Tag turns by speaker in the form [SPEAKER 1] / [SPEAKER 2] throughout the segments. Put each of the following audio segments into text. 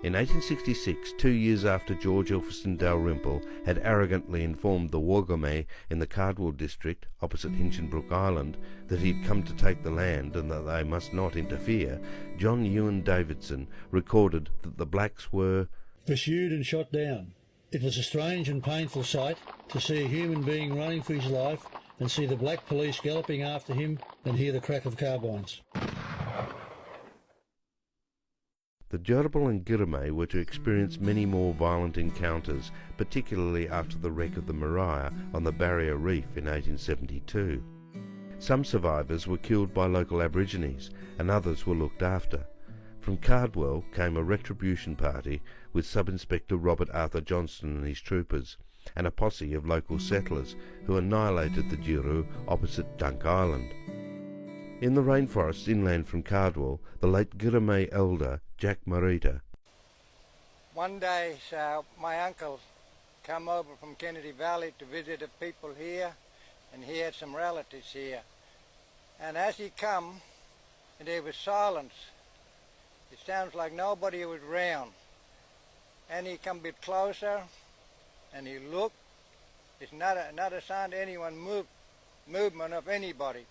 [SPEAKER 1] In 1866, 2 years after George Elphiston Dalrymple had arrogantly informed the Wagome in the Cardwell district opposite Hinchinbrook Island that he had come to take the land and that they must not interfere, John Ewan Davidson recorded that the blacks were
[SPEAKER 2] pursued and shot down. It was a strange and painful sight to see a human being running for his life and see the black police galloping after him and hear the crack of carbines.
[SPEAKER 1] The Djurubal and Girame were to experience many more violent encounters, particularly after the wreck of the Maria on the Barrier Reef in 1872. Some survivors were killed by local Aborigines, and others were looked after. From Cardwell came a retribution party with Sub-Inspector Robert Arthur Johnston and his troopers, and a posse of local settlers who annihilated the Djuru opposite Dunk Island. In the rainforests inland from Cardwell, the late Girame elder, Jack Marita.
[SPEAKER 3] One day my uncle come over from Kennedy Valley to visit the people here, and he had some relatives here. And as he come, and there was silence, it sounds like nobody was around. And he come a bit closer, and he looked. It's not a sign to anyone movement of anybody.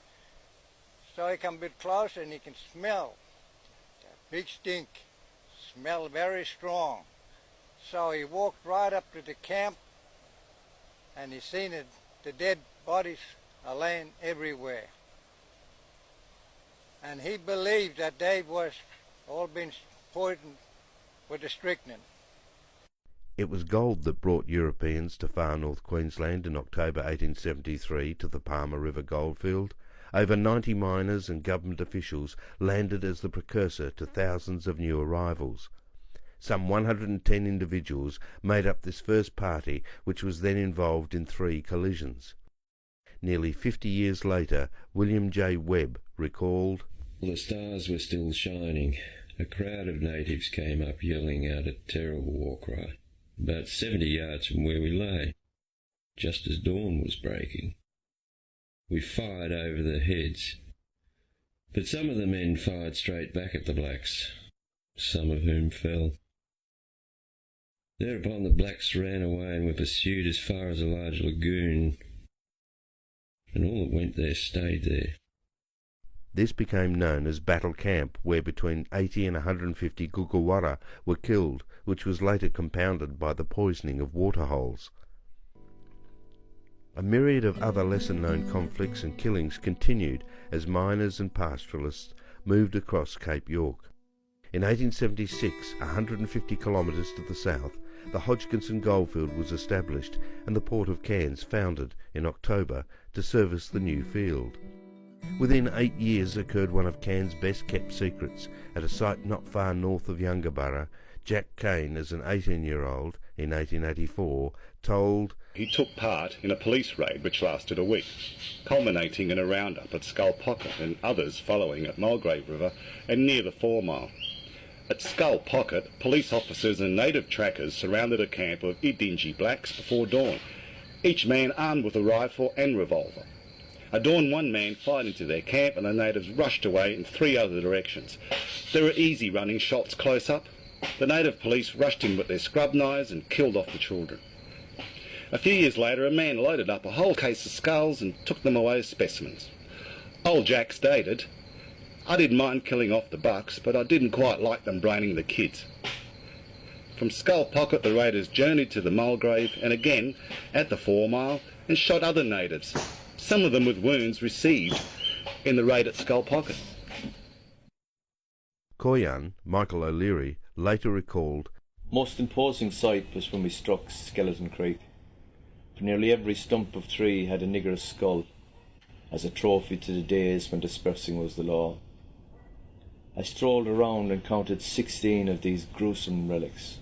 [SPEAKER 3] So he come a bit closer and he can smell that big stink, smell very strong. So he walked right up to the camp and he seen it, the dead bodies are laying everywhere. And he believed that they was all been poisoned with the strychnine.
[SPEAKER 1] It was gold that brought Europeans to far north Queensland in October 1873 to the Palmer River goldfield. Over 90 miners and government officials landed as the precursor to thousands of new arrivals. Some 110 individuals made up this first party, which was then involved in 3 collisions. Nearly 50 years later, William J. Webb recalled,
[SPEAKER 4] "The stars were still shining. A crowd of natives came up yelling out a terrible war cry, about 70 yards from where we lay, just as dawn was breaking. We fired over their heads, but some of the men fired straight back at the blacks, some of whom fell. Thereupon the blacks ran away and were pursued as far as a large lagoon, and all that went there stayed there."
[SPEAKER 1] This became known as Battle Camp, where between 80 and 150 Gugawara were killed, which was later compounded by the poisoning of waterholes. A myriad of other lesser-known conflicts and killings continued as miners and pastoralists moved across Cape York. In 1876, 150 kilometres to the south, the Hodgkinson goldfield was established and the port of Cairns founded in October to service the new field. Within 8 years occurred one of Cairns' best-kept secrets. At a site not far north of Yungaburra, Jack Kane, as an 18-year-old in 1884, told,
[SPEAKER 5] "He took part in a police raid which lasted a week, culminating in a roundup at Skull Pocket and others following at Mulgrave River and near the 4 Mile. At Skull Pocket, police officers and native trackers surrounded a camp of Idingi blacks before dawn, each man armed with a rifle and revolver. At dawn, one man fired into their camp and the natives rushed away in 3 other directions. There were easy running shots close up. The native police rushed in with their scrub knives and killed off the children. A few years later, a man loaded up a whole case of skulls and took them away as specimens. Old Jack stated, 'I didn't mind killing off the bucks, but I didn't quite like them braining the kids.' From Skull Pocket, the raiders journeyed to the Mulgrave and again at the 4 Mile and shot other natives, some of them with wounds received in the raid at Skull Pocket."
[SPEAKER 1] Koyan, Michael O'Leary, later recalled,
[SPEAKER 6] "Most imposing sight was when we struck Skeleton Creek. For nearly every stump of tree had a nigger's skull, as a trophy to the days when dispersing was the law. I strolled around and counted 16 of these gruesome relics."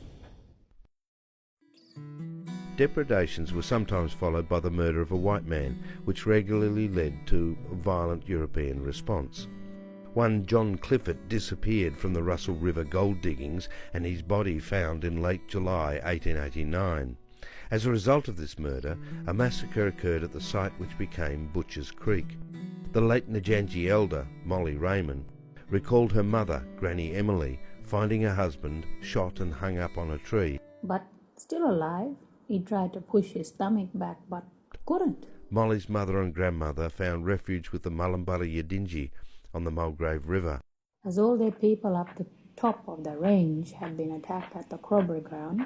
[SPEAKER 1] Depredations were sometimes followed by the murder of a white man, which regularly led to a violent European response. One John Clifford disappeared from the Russell River gold diggings and his body found in late July 1889. As a result of this murder, a massacre occurred at the site which became Butcher's Creek. The late Najangi elder, Molly Raymond, recalled her mother, Granny Emily, finding her husband shot and hung up on a tree.
[SPEAKER 7] But still alive, he tried to push his stomach back but couldn't.
[SPEAKER 1] Molly's mother and grandmother found refuge with the Mullumbala Yidinji on the Mulgrave River.
[SPEAKER 7] As all their people up the top of the range had been attacked at the Crowbury ground,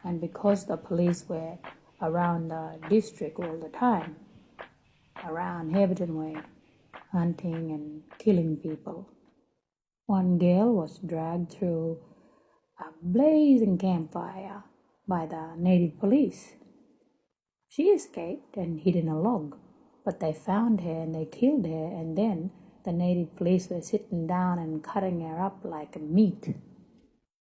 [SPEAKER 7] and because the police were around the district all the time, around Haverton Way, hunting and killing people, one girl was dragged through a blazing campfire by the native police. She escaped and hid in a log, but they found her and they killed her, and then the native police were sitting down and cutting her up like meat.